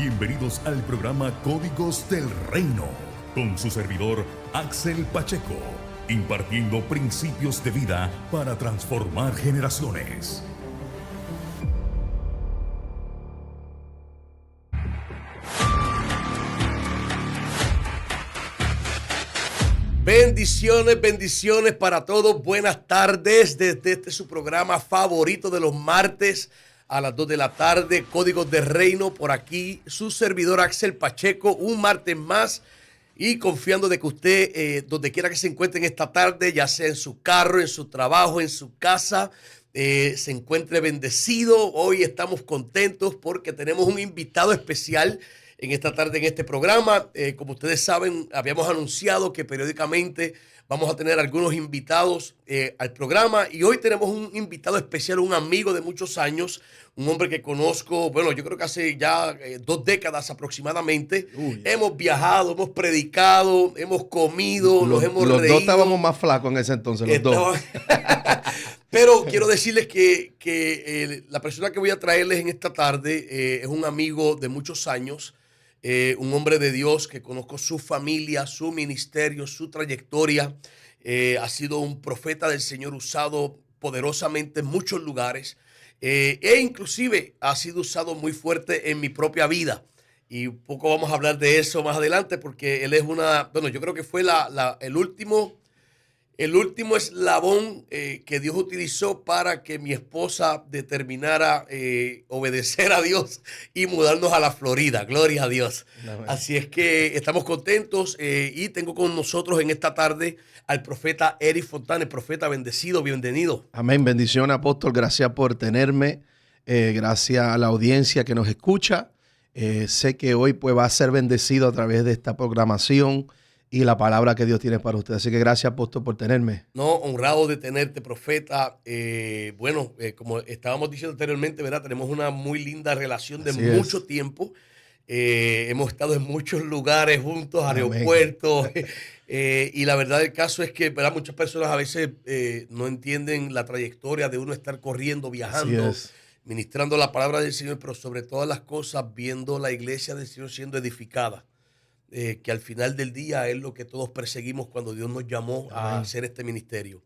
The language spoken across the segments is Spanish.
Bienvenidos al programa Códigos del Reino, con su servidor Axel Pacheco, impartiendo principios de vida para transformar generaciones. Bendiciones, bendiciones para todos. Buenas tardes desde este su programa favorito de los martes a las 2 de la tarde, Códigos del Reino. Por aquí su servidor Axel Pacheco, un martes más, y confiando de que usted, donde quiera que se encuentre en esta tarde, ya sea en su carro, en su trabajo, en su casa, se encuentre bendecido. Hoy estamos contentos porque tenemos un invitado especial en esta tarde en este programa. Como ustedes saben, habíamos anunciado que periódicamente vamos a tener algunos invitados al programa, y hoy tenemos un invitado especial, un amigo de muchos años, un hombre que conozco, bueno, yo creo que hace ya 2 décadas aproximadamente. Hemos viajado, hemos predicado, hemos comido, nos hemos reído. Los dos estábamos más flacos en ese entonces, los dos. Pero quiero decirles que la persona que voy a traerles en esta tarde es un amigo de muchos años. Un hombre de Dios que conozco su familia, su ministerio, su trayectoria. Ha sido un profeta del Señor usado poderosamente en muchos lugares, e inclusive ha sido usado muy fuerte en mi propia vida. Y un poco vamos a hablar de eso más adelante, porque él es yo creo que fue el último eslabón que Dios utilizó para que mi esposa determinara obedecer a Dios y mudarnos a la Florida. Gloria a Dios. Amén. Así es que estamos contentos, y tengo con nosotros en esta tarde al profeta Eric Fontana. Profeta, bendecido, bienvenido. Amén, bendición, apóstol. Gracias por tenerme. Gracias a la audiencia que nos escucha. Sé que hoy pues va a ser bendecido a través de esta programación y la palabra que Dios tiene para usted. Así que gracias, apóstol, por tenerme. No, honrado de tenerte, profeta. Como estábamos diciendo anteriormente, ¿verdad? Tenemos una muy linda relación de mucho tiempo. Hemos estado en muchos lugares juntos, aeropuertos. Y la verdad del caso es que, ¿verdad?, muchas personas a veces no entienden la trayectoria de uno estar corriendo, viajando, ministrando la palabra del Señor, pero sobre todas las cosas viendo la iglesia del Señor siendo edificada. Que al final del día es lo que todos perseguimos cuando Dios nos llamó a hacer este ministerio.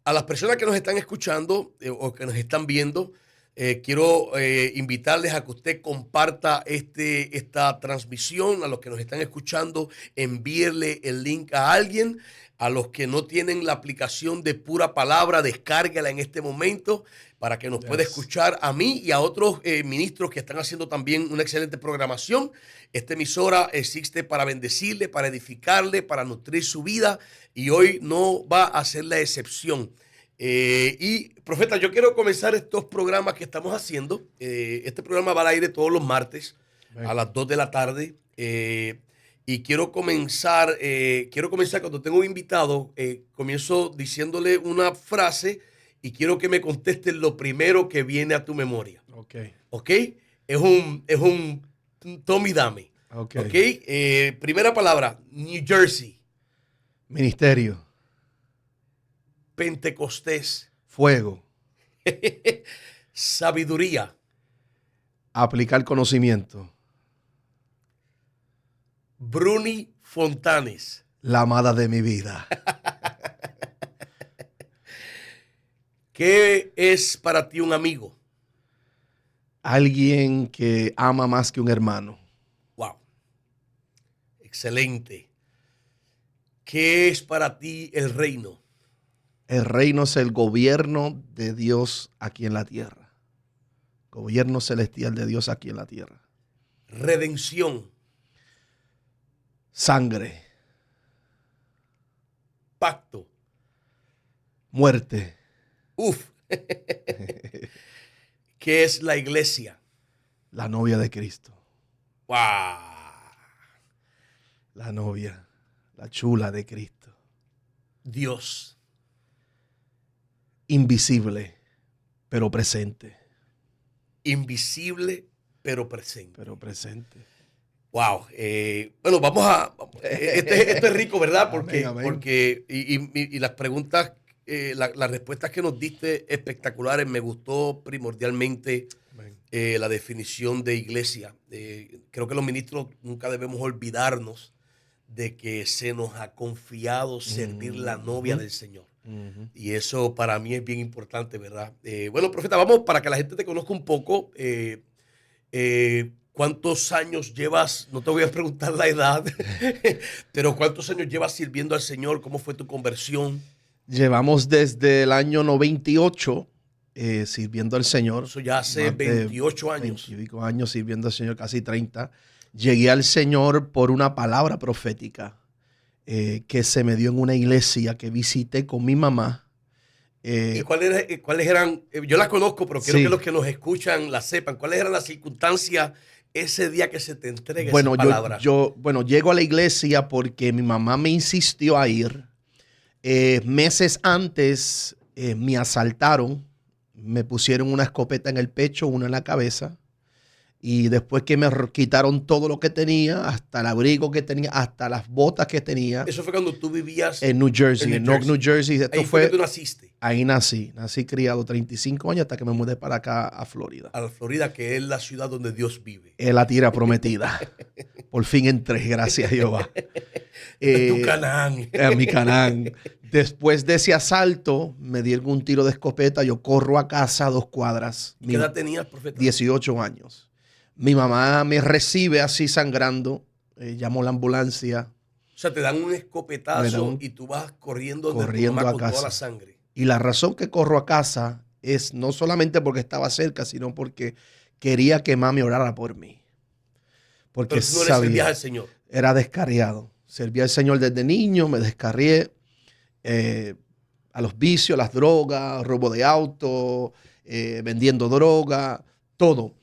A las personas que nos están escuchando o que nos están viendo, quiero invitarles a que usted comparta esta transmisión. A los que nos están escuchando, envíenle el link a alguien. A los que no tienen la aplicación de Pura Palabra, descárguela en este momento para que nos pueda escuchar a mí y a otros ministros que están haciendo también una excelente programación. Esta emisora existe para bendecirle, para edificarle, para nutrir su vida, y hoy no va a ser la excepción. Y, profeta, yo quiero comenzar estos programas que estamos haciendo. Este programa va al aire todos los martes a las 2 de la tarde. Y quiero comenzar cuando tengo un invitado, comienzo diciéndole una frase y quiero que me contesten lo primero que viene a tu memoria. ¿Ok? Es un tome y dame. ¿Ok? Primera palabra, New Jersey. Ministerio. Pentecostés. Fuego. Sabiduría. Aplicar conocimiento. Bruni Fontanes. La amada de mi vida. ¿Qué es para ti un amigo? Alguien que ama más que un hermano. Wow. Excelente. ¿Qué es para ti el reino? El reino es el gobierno de Dios aquí en la tierra. Gobierno celestial de Dios aquí en la tierra. Redención. Sangre. Pacto. Muerte. ¿Qué es la iglesia? La novia de Cristo. ¡Wow! La novia, la chula de Cristo. Dios. Invisible, pero presente. Invisible, pero presente. Pero presente. Wow. Bueno, vamos a... Esto es rico, ¿verdad? Porque, amén. porque y las preguntas, las respuestas que nos diste espectaculares. Me gustó primordialmente la definición de iglesia. Creo que los ministros nunca debemos olvidarnos de que se nos ha confiado servir la novia del Señor. Y eso para mí es bien importante, ¿verdad? Bueno, profeta, vamos para que la gente te conozca un poco. ¿Cuántos años llevas? No te voy a preguntar la edad, pero ¿cuántos años llevas sirviendo al Señor? ¿Cómo fue tu conversión? Llevamos desde el año 98 sirviendo al Señor. Eso ya hace 28 años. 25 años sirviendo al Señor, casi 30. Llegué al Señor por una palabra profética que se me dio en una iglesia que visité con mi mamá. ¿Y cuáles eran? Yo las conozco, pero quiero que los que nos escuchan las sepan. ¿Cuáles eran las circunstancias ese día que se te entrega esa palabra? Bueno, llego a la iglesia porque mi mamá me insistió a ir. Meses antes me asaltaron, me pusieron una escopeta en el pecho, una en la cabeza. Y después que me quitaron todo lo que tenía, hasta el abrigo que tenía, hasta las botas que tenía. Eso fue cuando tú vivías en New Jersey, en Newark, New Jersey. Ahí fue que tú naciste. Ahí nací criado 35 años hasta que me mudé para acá a Florida. A la Florida, que es la ciudad donde Dios vive. Es la tierra prometida. Por fin entré, gracias a Jehová. Tu Canaán. A mi Canaán. Después de ese asalto, me dieron un tiro de escopeta. Yo corro a casa a 2 cuadras. ¿Qué edad tenías, profeta? 18 años. Mi mamá me recibe así sangrando. Llamó la ambulancia. O sea, te dan un escopetazo y tú vas corriendo de tu mamá con toda la sangre. Y la razón que corro a casa es no solamente porque estaba cerca, sino porque quería que mami orara por mí. Porque pero tú no le servías al Señor. Era descarriado. Servía al Señor desde niño, me descarrié a los vicios, las drogas, robo de auto, vendiendo droga, todo.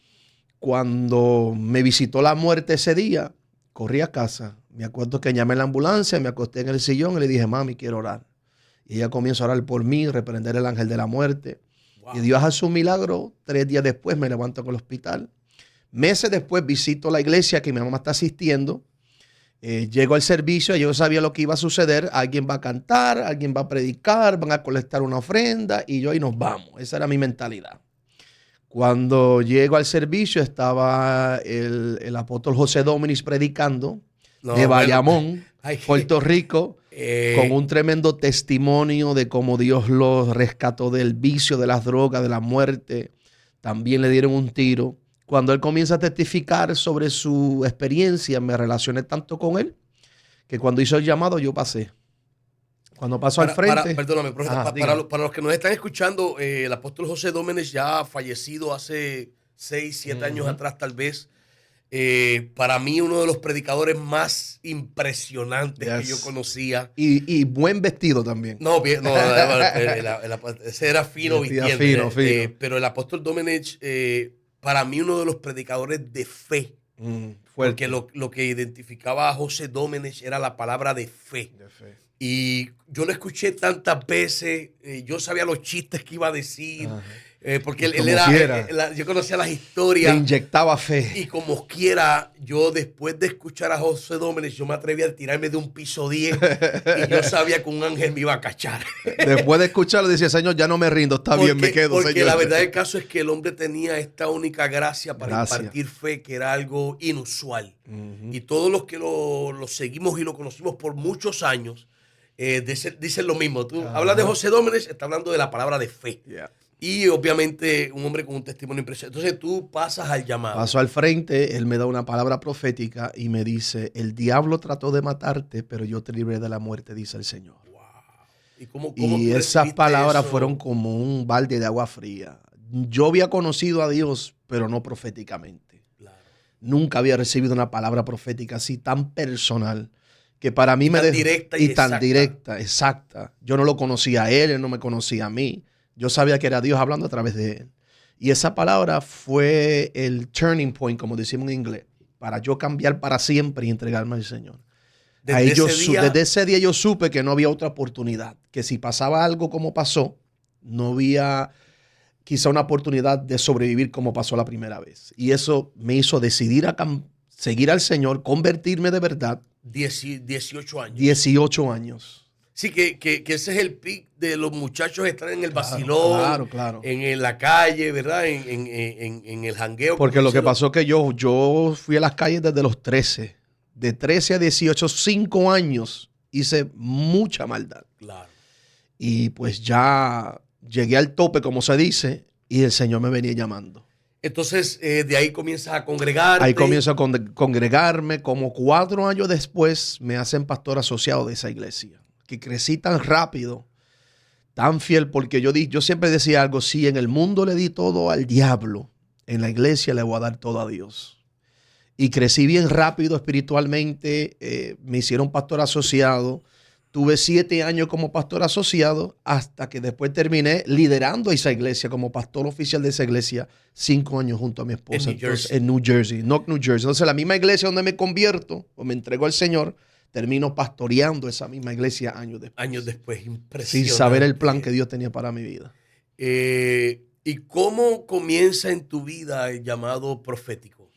Cuando me visitó la muerte ese día, corrí a casa. Me acuerdo que llamé a la ambulancia, me acosté en el sillón y le dije, mami, quiero orar. Y ella comienza a orar por mí, reprender el ángel de la muerte. Wow. Y Dios hace un milagro. 3 días después me levanto con el hospital. Meses después visito la iglesia que mi mamá está asistiendo. Llego al servicio, yo sabía lo que iba a suceder. Alguien va a cantar, alguien va a predicar, van a colectar una ofrenda y yo y nos vamos. Esa era mi mentalidad. Cuando llego al servicio estaba el apóstol José Dominis predicando de Bayamón, Puerto Rico, con un tremendo testimonio de cómo Dios los rescató del vicio, de las drogas, de la muerte. También le dieron un tiro. Cuando él comienza a testificar sobre su experiencia, me relacioné tanto con él que cuando hizo el llamado yo pasé. Cuando pasó al frente... Perdóname, profeta, para los que nos están escuchando, el apóstol José Domenech ya ha fallecido hace 6, 7 años atrás tal vez. Para mí uno de los predicadores más impresionantes que yo conocía. Y buen vestido también. Ese era fino vistiendo. Fino. Pero el apóstol Domenech, para mí uno de los predicadores de fe. Porque lo que identificaba a José Domenech era la palabra de fe. Y yo lo escuché tantas veces, yo sabía los chistes que iba a decir, porque él era, yo conocía las historias. Le inyectaba fe. Y como quiera, yo después de escuchar a José Domenech, yo me atreví a tirarme de un piso 10 y yo sabía que un ángel me iba a cachar. Después de escucharlo, decía, Señor, ya no me rindo, está bien, me quedo, porque Señor. La verdad del caso es que el hombre tenía esta única gracia para impartir fe, que era algo inusual. Y todos los que lo seguimos y lo conocimos por muchos años, dicen lo mismo. Tú hablas de José Domenech, está hablando de la palabra de fe. Y obviamente un hombre con un testimonio impresionante. Entonces tú pasas al llamado. Paso al frente, él me da una palabra profética y me dice, el diablo trató de matarte, pero yo te libré de la muerte, dice el Señor. Wow. Y esas palabras fueron como un balde de agua fría. Yo había conocido a Dios, pero no proféticamente. Claro. Nunca había recibido una palabra profética así tan personal, que para mí tan directa, exacta. Yo no lo conocía a él no me conocía a mí. Yo sabía que era Dios hablando a través de él. Y esa palabra fue el turning point, como decimos en inglés, para yo cambiar para siempre y entregarme al Señor. Desde ese día yo supe que no había otra oportunidad, que si pasaba algo como pasó, no había quizá una oportunidad de sobrevivir como pasó la primera vez. Y eso me hizo decidir seguir al Señor, convertirme de verdad. 18 años. 18 años. Sí, que ese es el pic de los muchachos estar en el vacilón, claro. en la calle, ¿verdad? En el jangueo. Porque lo que pasó es que yo fui a las calles desde los 13. De 13 a 18, 5 años, hice mucha maldad. Claro. Y pues ya llegué al tope, como se dice, y el Señor me venía llamando. Entonces, de ahí comienzas a congregarte. Ahí comienzo a congregarme. Como 4 años después me hacen pastor asociado de esa iglesia. Que crecí tan rápido, tan fiel, porque yo siempre decía algo, si en el mundo le di todo al diablo, en la iglesia le voy a dar todo a Dios. Y crecí bien rápido espiritualmente, me hicieron pastor asociado. Tuve 7 años como pastor asociado hasta que después terminé liderando esa iglesia como pastor oficial de esa iglesia 5 años junto a mi esposa. En New Jersey. Entonces la misma iglesia donde me convierto o me entrego al Señor, termino pastoreando esa misma iglesia años después. Años después, impresionante. Sin saber el plan que Dios tenía para mi vida. ¿Y cómo comienza en tu vida el llamado profético?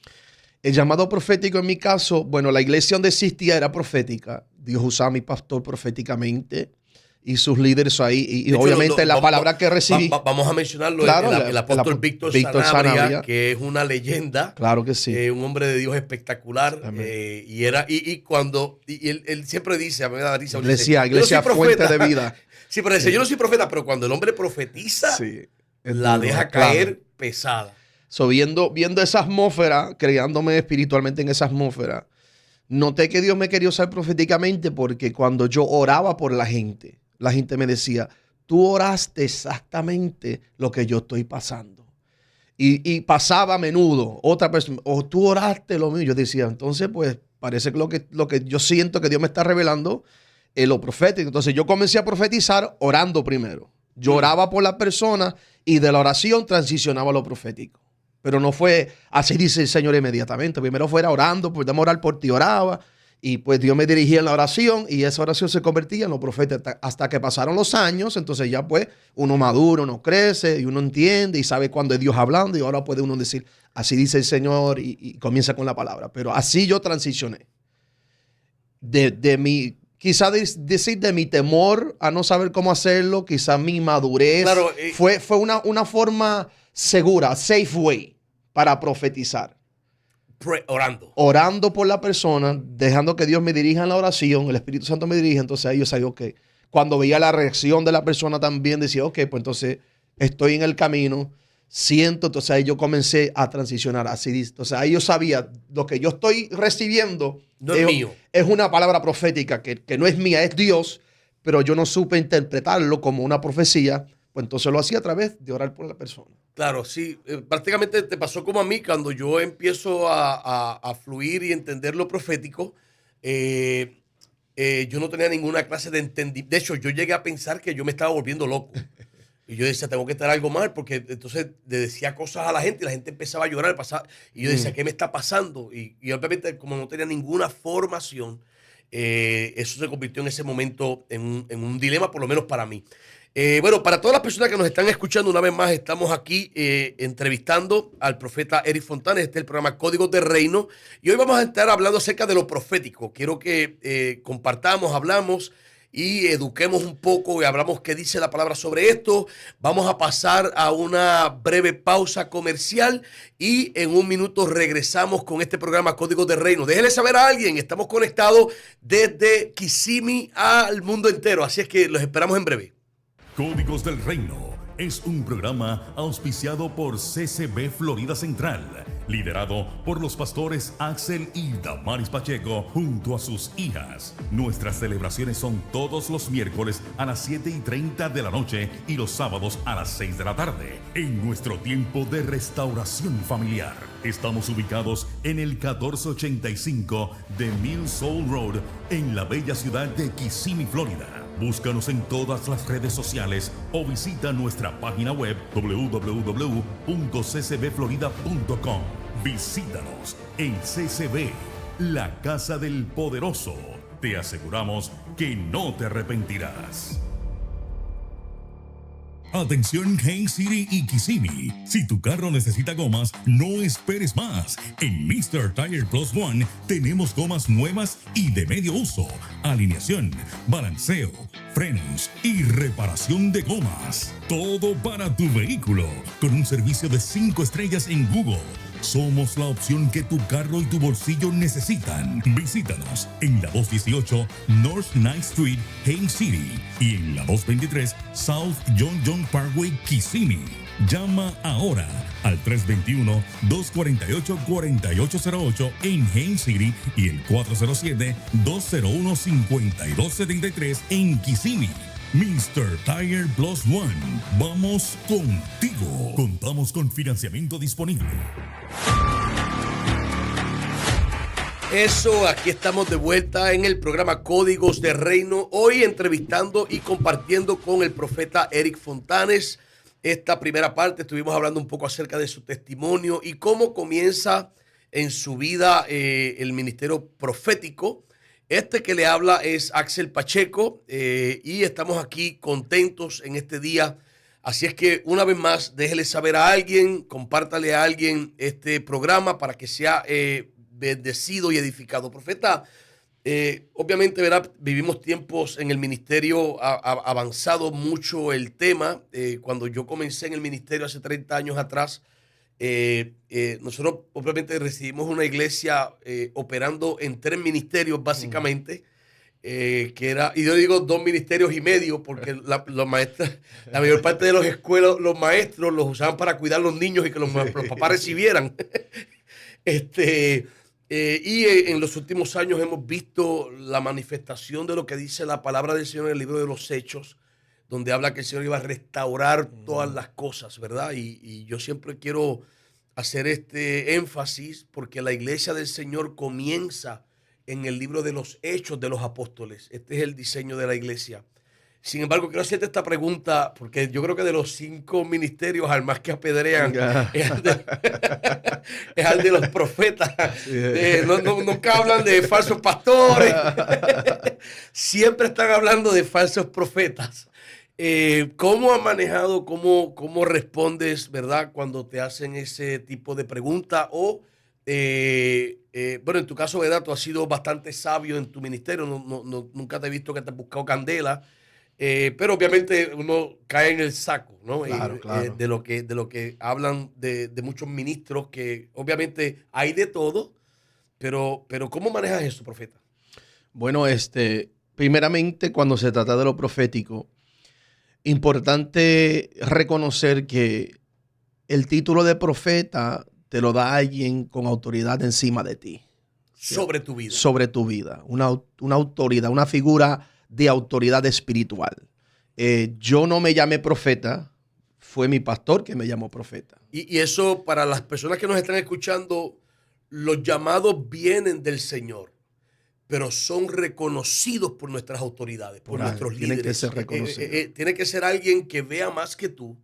El llamado profético en mi caso, bueno, la iglesia donde existía era profética. Dios usaba a mi pastor proféticamente y sus líderes ahí. Y obviamente la palabra que recibí. Vamos a mencionarlo. Claro, el apóstol Víctor Sanabria, que es una leyenda. Claro que sí. Un hombre de Dios espectacular. Y él siempre dice, a mí me da risa. Iglesia fuente de vida. Sí, pero dice, yo no soy profeta, pero cuando el hombre profetiza, la deja caer pesada. Viendo esa atmósfera, creándome espiritualmente en esa atmósfera, noté que Dios me quería usar proféticamente porque cuando yo oraba por la gente me decía, tú oraste exactamente lo que yo estoy pasando. Y pasaba a menudo otra persona, o tú oraste lo mío. Yo decía, entonces pues parece que lo que yo siento que Dios me está revelando es lo profético. Entonces yo comencé a profetizar orando primero. Yo oraba por la persona y de la oración transicionaba a lo profético. Pero no fue así, dice el Señor, inmediatamente. Primero fuera orando, pues dame orar por ti, oraba. Y pues Dios me dirigía en la oración y esa oración se convertía en lo profético. Hasta que pasaron los años, entonces ya pues uno madura, uno crece y uno entiende y sabe cuándo es Dios hablando. Y ahora puede uno decir, así dice el Señor y comienza con la palabra. Pero así yo transicioné. Quizá decir de mi temor a no saber cómo hacerlo, quizá mi madurez. Claro, fue una forma segura, safe way para profetizar. Orando por la persona, dejando que Dios me dirija en la oración, el Espíritu Santo me dirige, entonces ahí yo sabía, ok. Cuando veía la reacción de la persona también decía, ok, pues entonces estoy en el camino, siento, entonces ahí yo comencé a transicionar así. Entonces ahí yo sabía, lo que yo estoy recibiendo no es mío. Es una palabra profética que no es mía, es Dios, pero yo no supe interpretarlo como una profecía, pues entonces lo hacía a través de orar por la persona. Claro, sí. Prácticamente te pasó como a mí cuando yo empiezo a fluir y entender lo profético. Yo no tenía ninguna clase de entendimiento. De hecho, yo llegué a pensar que yo me estaba volviendo loco. Y yo decía, tengo que estar algo mal, porque entonces le decía cosas a la gente y la gente empezaba a llorar. Y yo decía, ¿qué me está pasando? Y obviamente, como no tenía ninguna formación, eso se convirtió en ese momento en un dilema, por lo menos para mí. Bueno, para todas las personas que nos están escuchando, una vez más estamos aquí entrevistando al profeta Eric Fontanes. Este es el programa Códigos del Reino y hoy vamos a estar hablando acerca de lo profético. Quiero que compartamos, hablamos y eduquemos un poco y hablamos qué dice la palabra sobre esto. Vamos a pasar a una breve pausa comercial y en un minuto regresamos con este programa Códigos del Reino. Déjenle saber a alguien, estamos conectados desde Kissimmee al mundo entero, así es que los esperamos en breve. Códigos del Reino es un programa auspiciado por CCB Florida Central, liderado por los pastores Axel y Damaris Pacheco junto a sus hijas. Nuestras celebraciones son todos los miércoles a las 7:30 de la noche y los sábados a las 6 de la tarde, en nuestro tiempo de restauración familiar. Estamos ubicados en el 1485 de Mill Soul Road, en la bella ciudad de Kissimmee, Florida. Búscanos en todas las redes sociales o visita nuestra página web www.ccbflorida.com. Visítanos en CCB, la Casa del Poderoso. Te aseguramos que no te arrepentirás. Atención Haines City y Kissimmee. Si tu carro necesita gomas, no esperes más. En Mr. Tire Plus One tenemos gomas nuevas y de medio uso, alineación, balanceo, frenos y reparación de gomas. Todo para tu vehículo, con un servicio de 5 estrellas en Google. Somos la opción que tu carro y tu bolsillo necesitan. Visítanos en la 218 North 9th Street, Haines City, y en la 223 South John Parkway, Kissimmee. Llama ahora al 321-248-4808 en Haines City y el 407-201-5273 en Kissimmee. Mr. Tire Plus One. Vamos contigo. Contamos con financiamiento disponible. Eso, aquí estamos de vuelta en el programa Códigos de Reino. Hoy entrevistando y compartiendo con el profeta Eric Fontanes. Esta primera parte estuvimos hablando un poco acerca de su testimonio y cómo comienza en su vida el ministerio profético. Este que le habla es Axel Pacheco y estamos aquí contentos en este día. Así es que una vez más, déjele saber a alguien, compártale a alguien este programa para que sea bendecido y edificado. Profeta, obviamente, ¿verdad? Vivimos tiempos en el ministerio, ha avanzado mucho el tema. Cuando yo comencé en el ministerio hace 30 años atrás, nosotros obviamente recibimos una iglesia operando en 3 ministerios básicamente, que era, y yo digo 2 ministerios y medio porque los maestros, la mayor parte de las escuelas, los maestros los usaban para cuidar a los niños y que los papás recibieran. Y en los últimos años hemos visto la manifestación de lo que dice la palabra del Señor en el libro de los Hechos, donde habla que el Señor iba a restaurar todas las cosas, ¿verdad? Y yo siempre quiero hacer este énfasis porque la iglesia del Señor comienza en el libro de los Hechos de los Apóstoles. Este es el diseño de la iglesia. Sin embargo, quiero hacerte esta pregunta porque yo creo que de los 5 ministerios, al más que apedrean, es al de los profetas. Nunca hablan de falsos pastores. Siempre están hablando de falsos profetas. ¿Cómo has manejado, cómo respondes, verdad, cuando te hacen ese tipo de pregunta? O, bueno, en tu caso, verdad, tú has sido bastante sabio en tu ministerio. Nunca te he visto que te has buscado candela. Pero obviamente uno cae en el saco, ¿no? Claro. De lo que hablan de muchos ministros, que obviamente hay de todo, pero ¿cómo manejas eso, profeta? Bueno, primeramente, cuando se trata de lo profético, importante reconocer que el título de profeta te lo da alguien con autoridad encima de ti. Sobre tu vida. Sobre tu vida. Una autoridad, una figura de autoridad espiritual. Yo no me llamé profeta, fue mi pastor que me llamó profeta. Y eso, para las personas que nos están escuchando, los llamados vienen del Señor, pero son reconocidos por nuestras autoridades, por nuestros líderes. Tienen que ser reconocidos. Tiene que ser alguien que vea más que tú,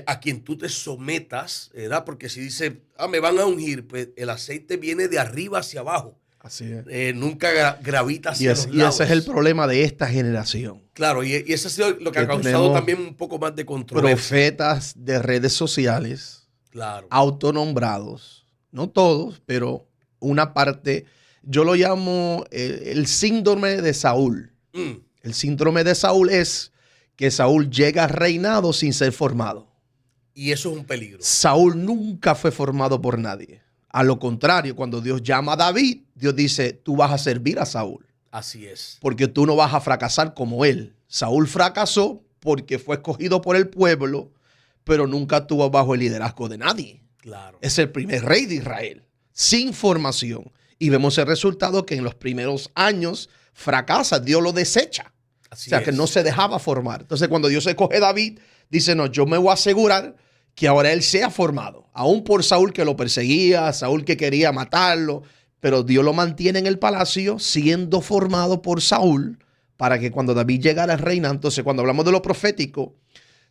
a quien tú te sometas, ¿verdad? Porque si dice, me van a ungir, pues el aceite viene de arriba hacia abajo. Así es. Nunca gravita hacia los lados. Y ese es el problema de esta generación. Claro, y eso ha sido lo que ha causado también un poco más de controversia. Profetas de redes sociales, claro, autonombrados, no todos, pero una parte. Yo lo llamo el síndrome de Saúl. El síndrome de Saúl es que Saúl llega reinado sin ser formado. Y eso es un peligro. Saúl nunca fue formado por nadie. A lo contrario, cuando Dios llama a David, Dios dice, tú vas a servir a Saúl. Así es. Porque tú no vas a fracasar como él. Saúl fracasó porque fue escogido por el pueblo, pero nunca estuvo bajo el liderazgo de nadie. Claro. Es el primer rey de Israel, sin formación. Y vemos el resultado que en los primeros años fracasa, Dios lo desecha. Así o sea, es. que no se dejaba formar. Entonces, cuando Dios escoge a David, dice, no, yo me voy a asegurar que ahora él sea formado. Aún por Saúl que lo perseguía, Saúl que quería matarlo, pero Dios lo mantiene en el palacio siendo formado por Saúl para que cuando David llegara a reina. Entonces, cuando hablamos de lo profético,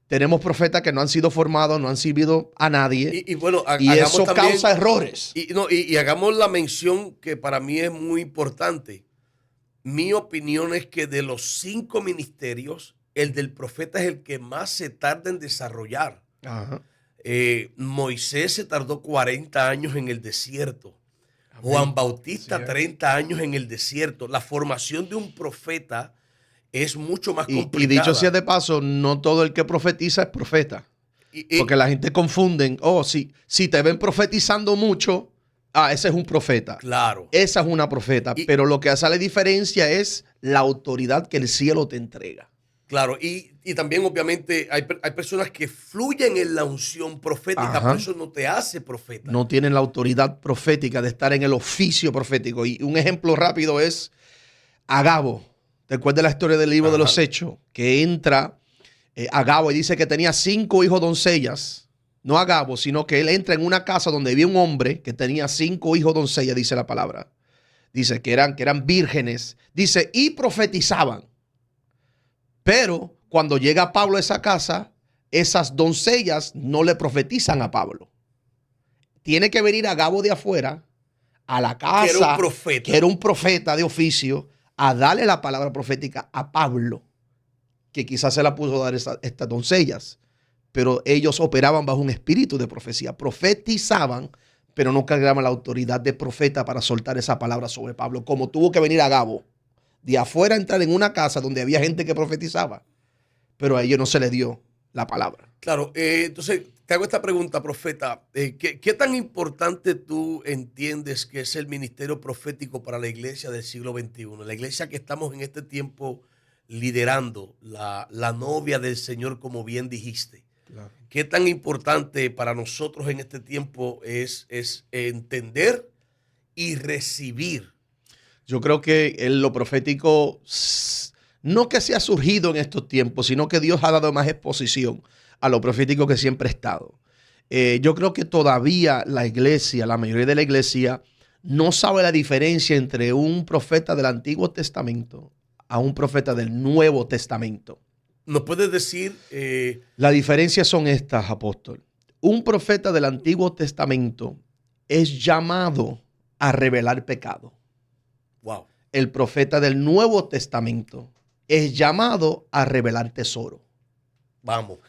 tenemos profetas que no han sido formados, no han servido a nadie. Y bueno, y eso también causa errores. Y hagamos la mención que para mí es muy importante. Mi opinión es que de los 5 ministerios, el del profeta es el que más se tarda en desarrollar. Ajá. Moisés se tardó 40 años en el desierto. Amén. Juan Bautista, Sí, 30 años en el desierto. La formación de un profeta es mucho más complicada. Y dicho sea de paso, no todo el que profetiza es profeta. Porque la gente confunden, si te ven profetizando mucho, ese es un profeta. Claro. Esa es una profeta. Pero lo que hace la diferencia es la autoridad que el cielo te entrega. Claro, y también obviamente hay personas que fluyen en la unción profética, Ajá. por eso no te hace profeta. No tienen la autoridad profética de estar en el oficio profético. Y un ejemplo rápido es Agabo. ¿Te acuerdas la historia del libro de los Hechos? Que entra Agabo y dice que tenía 5 hijos doncellas. No Agabo, sino que él entra en una casa donde había un hombre que tenía 5 hijos doncellas, dice la palabra. Dice que eran vírgenes. Dice, y profetizaban. Pero cuando llega Pablo a esa casa, esas doncellas no le profetizan a Pablo. Tiene que venir Agabo de afuera a la casa, que era un profeta de oficio, a darle la palabra profética a Pablo, que quizás se la puso a dar estas doncellas. Pero ellos operaban bajo un espíritu de profecía. Profetizaban, pero no cargaban la autoridad de profeta para soltar esa palabra sobre Pablo. Como tuvo que venir Agabo de afuera a entrar en una casa donde había gente que profetizaba, pero a ellos no se les dio la palabra. Claro, entonces te hago esta pregunta, profeta. ¿Qué tan importante tú entiendes que es el ministerio profético para la iglesia del siglo XXI? La iglesia que estamos en este tiempo liderando, la novia del Señor, como bien dijiste. Claro. ¿Qué tan importante para nosotros en este tiempo es entender y recibir? Yo creo que en lo profético, no que se ha surgido en estos tiempos, sino que Dios ha dado más exposición a lo profético que siempre ha estado. Yo creo que todavía la iglesia, la mayoría de la iglesia, no sabe la diferencia entre un profeta del Antiguo Testamento a un profeta del Nuevo Testamento. ¿Nos puedes decir? La diferencia son estas, apóstol. Un profeta del Antiguo Testamento es llamado a revelar pecado. Wow. El profeta del Nuevo Testamento es llamado a revelar tesoro. Vamos.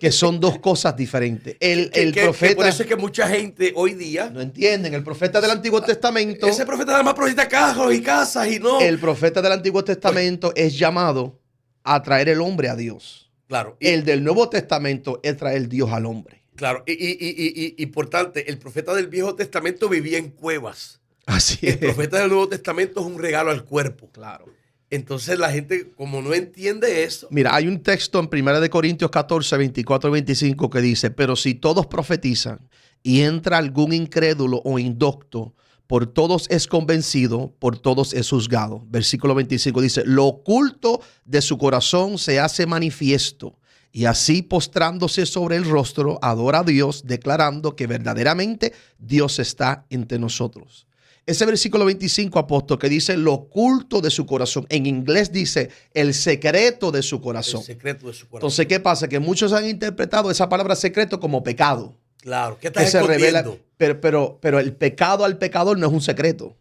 Que son dos cosas diferentes. El profeta. Por eso es que mucha gente hoy día no entienden. El profeta del Antiguo Testamento. Ese profeta nada más profetiza carros y casas y no. El profeta del Antiguo Testamento es llamado a traer el hombre a Dios. Claro. El del Nuevo Testamento es traer Dios al hombre. Claro. Y importante, el profeta del Viejo Testamento vivía en cuevas. Así es. El profeta del Nuevo Testamento es un regalo al cuerpo. Claro. Entonces la gente, como no entiende eso. Mira, hay un texto en 1 Corintios 14, 24 y 25 que dice, pero si todos profetizan y entra algún incrédulo o indocto, por todos es convencido, por todos es juzgado. Versículo 25 dice, lo oculto de su corazón se hace manifiesto. Y así postrándose sobre el rostro, adora a Dios, declarando que verdaderamente Dios está entre nosotros. Ese versículo 25, apóstol, que dice lo oculto de su corazón. En inglés dice el secreto de su corazón. El secreto de su corazón. Entonces, ¿qué pasa? Que muchos han interpretado esa palabra secreto como pecado. Claro, ¿qué estás escondiendo? Pero el pecado al pecador no es un secreto.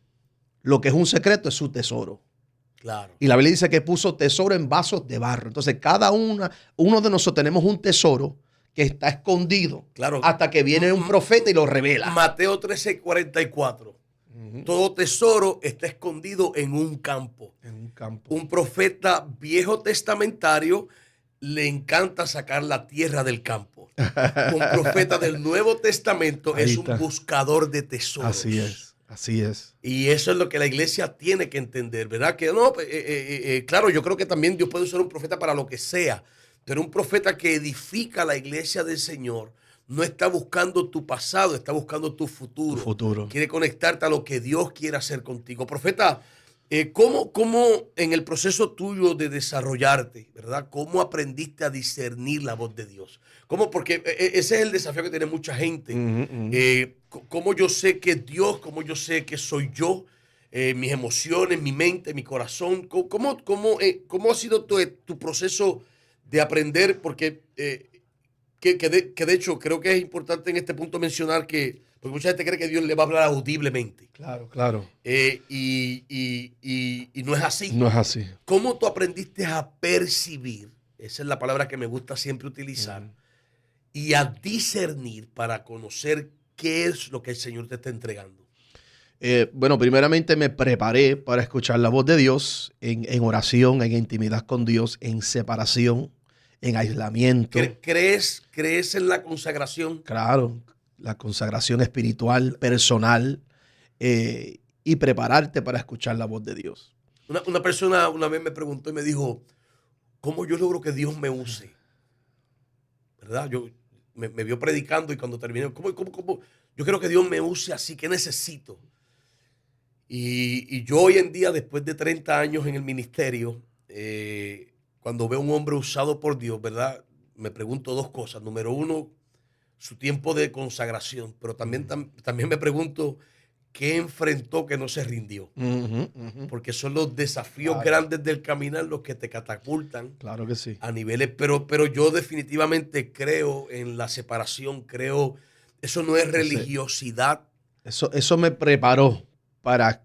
Lo que es un secreto es su tesoro. Claro. Y la Biblia dice que puso tesoro en vasos de barro. Entonces, uno de nosotros tenemos un tesoro que está escondido, claro, hasta que viene un profeta y lo revela. Mateo 13:44. Todo tesoro está escondido en un campo. En un campo. Un profeta viejo testamentario le encanta sacar la tierra del campo. Un profeta del Nuevo Testamento es un buscador de tesoros. Así es, así es. Y eso es lo que la iglesia tiene que entender, ¿verdad? Que no, claro, yo creo que también Dios puede usar un profeta para lo que sea, pero un profeta que edifica la iglesia del Señor no está buscando tu pasado, está buscando tu futuro. Tu futuro. Quiere conectarte a lo que Dios quiere hacer contigo. Profeta, ¿cómo en el proceso tuyo de desarrollarte, ¿verdad? ¿Cómo aprendiste a discernir la voz de Dios? ¿Cómo? Porque ese es el desafío que tiene mucha gente. ¿Cómo yo sé que es Dios? ¿Cómo yo sé que soy yo? Mis emociones, mi mente, mi corazón. ¿Cómo ha sido tu proceso de aprender? Porque que de hecho creo que es importante en este punto mencionar que, porque mucha gente cree que Dios le va a hablar audiblemente. Claro, claro. Y no es así. No es así. ¿Cómo tú aprendiste a percibir esa es la palabra que me gusta siempre utilizar, y a discernir para conocer qué es lo que el Señor te está entregando. Bueno, primeramente me preparé para escuchar la voz de Dios en oración, en intimidad con Dios, en separación, en aislamiento. ¿Crees en la consagración? Claro, la consagración espiritual, personal, y prepararte para escuchar la voz de Dios. Una persona una vez me preguntó y me dijo, ¿cómo yo logro que Dios me use? ¿Verdad? Me vio predicando y cuando terminé, ¿cómo? Yo quiero que Dios me use así, ¿qué necesito? Y yo hoy en día, después de 30 años en el ministerio, cuando veo a un hombre usado por Dios, ¿verdad? Me pregunto dos cosas. Número uno, su tiempo de consagración, pero también me pregunto qué enfrentó que no se rindió. Porque son los desafíos grandes del caminar los que te catapultan. Claro que sí. A niveles, pero yo definitivamente creo en la separación, eso no es religiosidad. Eso me preparó para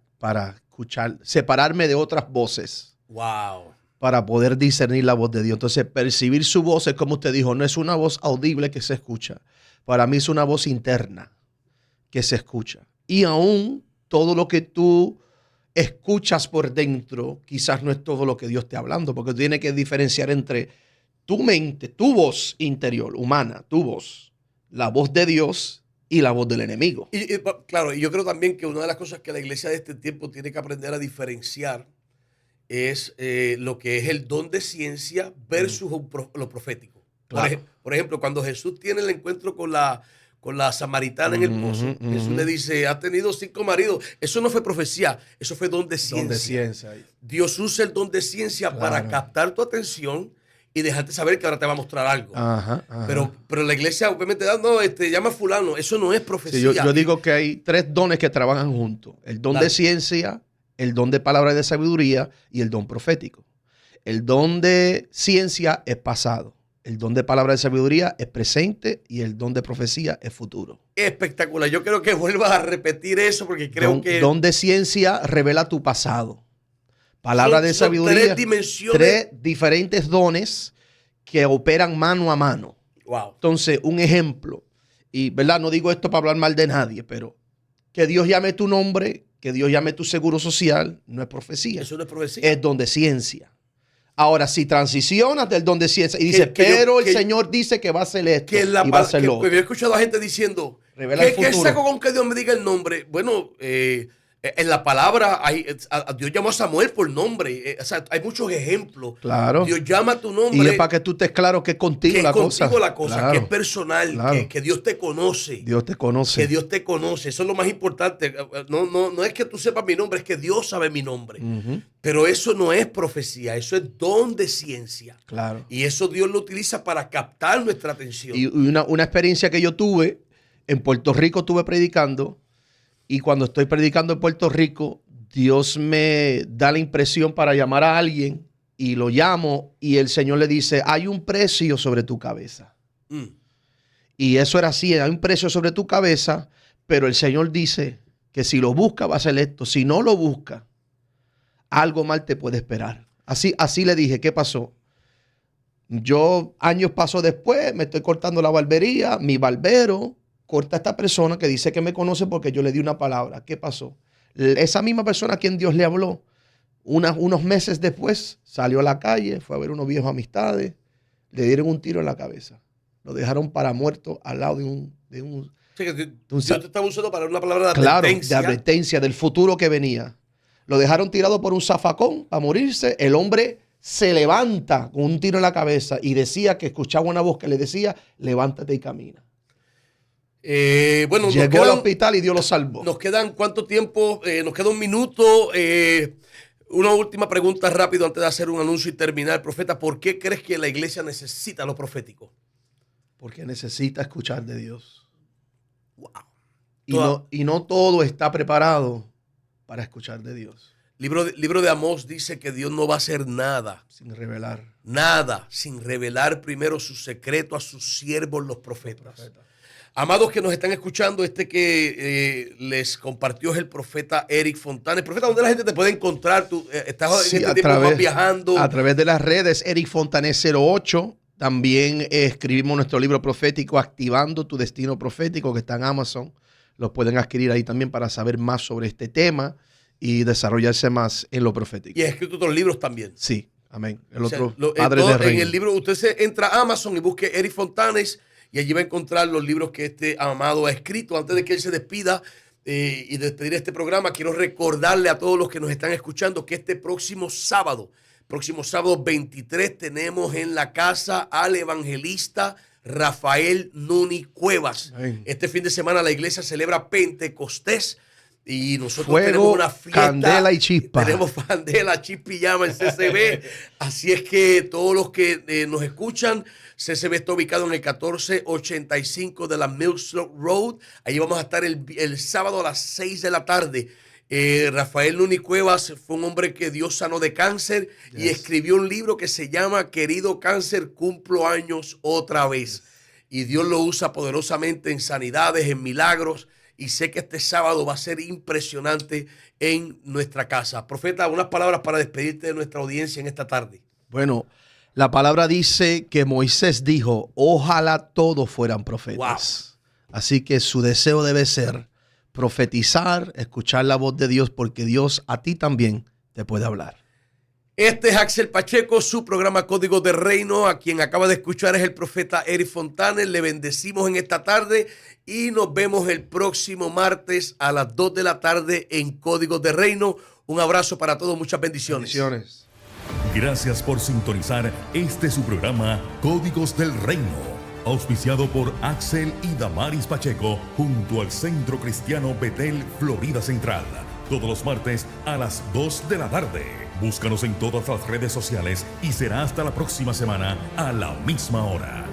escuchar, separarme de otras voces. Wow. Para poder discernir la voz de Dios. Entonces, percibir su voz es como usted dijo, no es una voz audible que se escucha. Para mí es una voz interna que se escucha. Y aún todo lo que tú escuchas por dentro, quizás no es todo lo que Dios esté hablando, porque tú tienes que diferenciar entre tu mente, tu voz interior, humana, tu voz, la voz de Dios y la voz del enemigo. Claro, y yo creo también que una de las cosas que la iglesia de este tiempo tiene que aprender a diferenciar es lo que es el don de ciencia versus lo profético. Claro. Por ejemplo, cuando Jesús tiene el encuentro con la samaritana en el pozo, Jesús le dice, has tenido 5 maridos. Eso no fue profecía, eso fue don de ciencia. Don de ciencia. Dios usa el don de ciencia para captar tu atención y dejarte saber que ahora te va a mostrar algo. Pero la iglesia obviamente llama a fulano. Eso no es profecía. Sí, yo digo que hay 3 dones que trabajan juntos. El don de ciencia, el don de palabra de sabiduría y el don profético. El don de ciencia es pasado. El don de palabra de sabiduría es presente y el don de profecía es futuro. Espectacular. Yo creo que vuelvas a repetir eso porque creo que... Don de ciencia revela tu pasado. Palabra de sabiduría. 3 dimensiones. 3 diferentes dones que operan mano a mano. Wow. Entonces, un ejemplo. Y, ¿verdad? No digo esto para hablar mal de nadie, pero que Dios llame tu nombre, que Dios llame tu seguro social, no es profecía. Eso no es profecía. Es don de ciencia. Ahora, si transicionas del don de ciencia y dices, el Señor dice que va a hacer esto y va a hacer lo otro. Yo he escuchado a gente diciendo, ¿qué saco con que Dios me diga el nombre? Bueno, en la palabra, Dios llamó a Samuel por nombre. Hay muchos ejemplos. Claro. Dios llama a tu nombre. Y es para que tú estés claro que es contigo la cosa. Claro. Que es personal, claro. que Dios te conoce. Dios te conoce. Que Dios te conoce. Eso es lo más importante. No es que tú sepas mi nombre, es que Dios sabe mi nombre. Pero eso no es profecía, eso es don de ciencia. Claro. Y eso Dios lo utiliza para captar nuestra atención. Y una experiencia que yo tuve, en Puerto Rico estuve predicando. Y cuando estoy predicando en Puerto Rico, Dios me da la impresión para llamar a alguien y lo llamo y el Señor le dice, hay un precio sobre tu cabeza. Y eso era así, hay un precio sobre tu cabeza, pero el Señor dice que si lo busca va a ser esto. Si no lo busca, algo mal te puede esperar. Así le dije, ¿qué pasó? Yo, años paso después, me estoy cortando la barbería, mi barbero corta a esta persona que dice que me conoce porque yo le di una palabra. ¿Qué pasó? Esa misma persona a quien Dios le habló, unos meses después salió a la calle, fue a ver unos viejos amistades, le dieron un tiro en la cabeza. Lo dejaron para muerto al lado de un sí, Dios te estaba usando para una palabra de advertencia. Claro, de advertencia del futuro que venía. Lo dejaron tirado por un zafacón para morirse. El hombre se levanta con un tiro en la cabeza y decía que escuchaba una voz que le decía, levántate y camina. Bueno, llegó al hospital y Dios lo salvó. Nos quedan ¿cuánto tiempo? Nos queda 1 minuto. Una última pregunta rápido antes de hacer un anuncio y terminar. Profeta, ¿por qué crees que la iglesia necesita lo profético? Porque necesita escuchar de Dios. Wow. Y no todo está preparado para escuchar de Dios. Libro de Amós dice que Dios no va a hacer nada. Sin revelar. Nada sin revelar primero su secreto a sus siervos los profetas. Amados que nos están escuchando, que les compartió es el profeta Eric Fontanes. Profeta, ¿dónde la gente te puede encontrar? Tú estás en este tiempo viajando. A través de las redes, Eric Fontanes 08. También escribimos nuestro libro profético, Activando tu Destino Profético, que está en Amazon. Los pueden adquirir ahí también para saber más sobre este tema y desarrollarse más en lo profético. Y has escrito otros libros también. Sí, amén. En el libro, usted entra a Amazon y busque Eric Fontanes y allí va a encontrar los libros que este amado ha escrito. Antes de que él se despida y despedir este programa, quiero recordarle a todos los que nos están escuchando que este próximo sábado 23, tenemos en la casa al evangelista Rafael Nuni Cuevas. Amén. Este fin de semana la iglesia celebra Pentecostés y nosotros tenemos una fiesta. Candela y chispa. Tenemos candela, chispa y llama en CCB. Así es que todos los que nos escuchan, CCB está ubicado en el 1485 de la Millslope Road. Ahí vamos a estar el sábado a las 6 de la tarde. Rafael Nuni Cuevas fue un hombre que Dios sanó de cáncer y escribió un libro que se llama Querido Cáncer, cumplo años otra vez. Y Dios lo usa poderosamente en sanidades, en milagros. Y sé que este sábado va a ser impresionante en nuestra casa. Profeta, unas palabras para despedirte de nuestra audiencia en esta tarde. Bueno, la palabra dice que Moisés dijo, ojalá todos fueran profetas. Wow. Así que su deseo debe ser profetizar, escuchar la voz de Dios, porque Dios a ti también te puede hablar. Este es Axel Pacheco, su programa Códigos de Reino. A quien acaba de escuchar es el profeta Eric Fontanes. Le bendecimos en esta tarde y nos vemos el próximo martes a las 2 de la tarde en Códigos de Reino. Un abrazo para todos, muchas bendiciones. Gracias por sintonizar su programa Códigos del Reino, auspiciado por Axel y Damaris Pacheco, junto al Centro Cristiano Betel, Florida Central. Todos los martes a las 2 de la tarde. Búscanos en todas las redes sociales y será hasta la próxima semana a la misma hora.